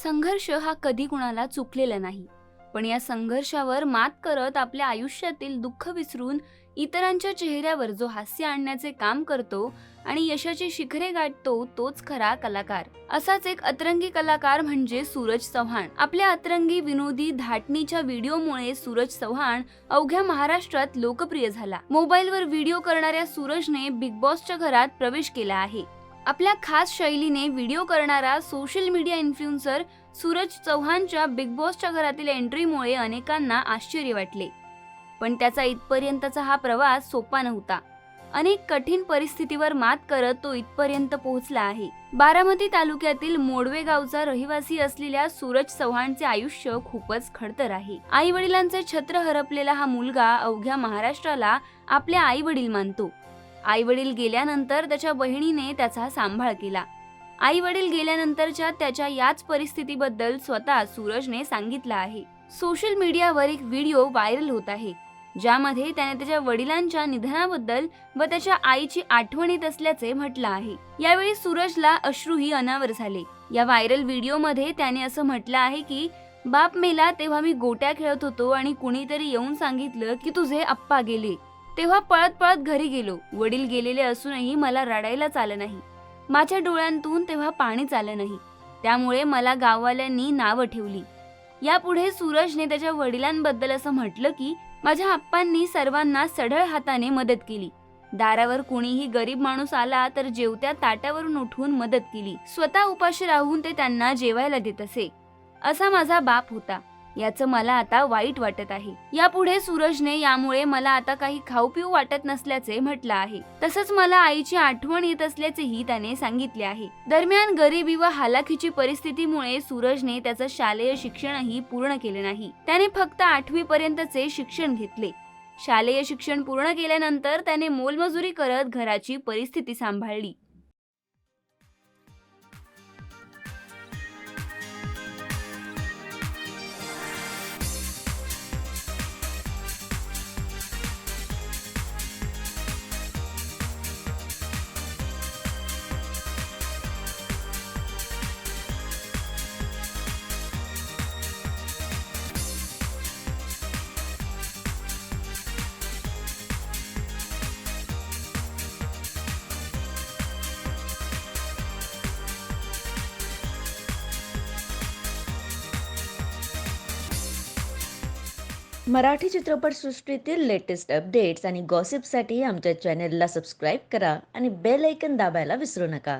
संघर्ष हा कधी कुणाला चुकलेला नाही, पण या संघर्षावर मात करत आपल्या आयुष्यातील दुःख विसरून इतरांच्या चेहऱ्यावर जो हास्य आणण्याचे काम करतो आणि यशाची शिखरे गाठतो तोच खरा कलाकार. असाच एक अतरंगी कलाकार म्हणजे सूरज चव्हाण. आपल्या अतरंगी विनोदी धाटणीच्या व्हिडिओमुळे सूरज चव्हाण अवघ्या महाराष्ट्रात लोकप्रिय झाला. मोबाईलवर व्हिडिओ करणाऱ्या सूरजने बिग बॉसच्या घरात प्रवेश केला आहे. आपल्या खास शैलीने व्हिडिओ करणारा सोशल मीडिया इन्फ्लुएन्सर सूरज चव्हाणच्या बिग बॉसच्या घरातील एंट्रीमुळे अनेकांना आश्चर्य वाटले. पण त्याचा इथपर्यंतचा हा प्रवास सोपा नव्हता. अनेक कठीण परिस्थितीवर मात करत तो इथपर्यंत पोहोचला आहे. बारामती तालुक्यातील मोडवे गावचा रहिवासी असलेल्या सूरज चव्हाणचे आयुष्य खूपच खडतर आहे. आई वडिलांचे छत्र हरपलेला हा मुलगा अवघ्या महाराष्ट्राला आपले आई वडील मानतो. आई वडील गेल्यानंतर त्याच्या बहिणीने त्याचा सांभाळ केला. आई वडील गेल्यानंतरच्या त्याच्या याच परिस्थितीबद्दल स्वतः सूरजने सांगितलं आहे. सोशल मीडियावर एक व्हिडिओ व्हायरल होत आहे, ज्यामध्ये त्याने त्याच्या वडिलांच्या निधनाबद्दल व त्याच्या आईची आठवण येत असल्याचे म्हटलं आहे. यावेळी सूरजला अश्रूही अनावर झाले. या व्हायरल व्हिडिओमध्ये त्याने असं म्हटलं आहे की बाप मेला तेव्हा मी गोट्या खेळत होतो आणि कुणीतरी येऊन सांगितलं की तुझे आप्पा गेले. तेव्हा पळत पळत घरी गेलो. वडील गेलेले असूनही मला रडायलाच आलं नाही. माझ्या डोळ्यांतून तेव्हा पाणीच आलं नाही. त्यामुळे मला गाववाल्यांनी नावं ठेवली. यापुढे सूरजने त्याच्या वडिलांबद्दल असं म्हटलं की माझ्या आप्पांनी सर्वांना सढळ हाताने मदत केली. दारावर कुणीही गरीब माणूस आला तर जेवत्या ताटावरून उठवून मदत केली. स्वतः उपाशी राहून ते त्यांना जेवायला देत असे. असा माझा बाप होता. याचं मला आता वाईट वाटत आहे. यापुढे सूरजने यामुळे मला आता काही खाऊ पिऊ वाटत नसल्याचे म्हटलं आहे. तसंच मला आईची आठवण येत असल्याचेही त्याने सांगितले आहे. दरम्यान गरिबी व हालाखीची परिस्थितीमुळे सूरजने त्याचं शालेय शिक्षणही पूर्ण केले नाही. त्याने फक्त 8वी पर्यंतचे शिक्षण घेतले. शालेय शिक्षण पूर्ण केल्यानंतर त्याने मोलमजुरी करत घराची परिस्थिती सांभाळली. मराठी चित्रपटसृष्टीतील लेटेस्ट अपडेट्स आणि गॉसिपसाठी आमच्या चॅनेलला सबस्क्राईब करा आणि बेल ऐकन दाबायला विसरू नका.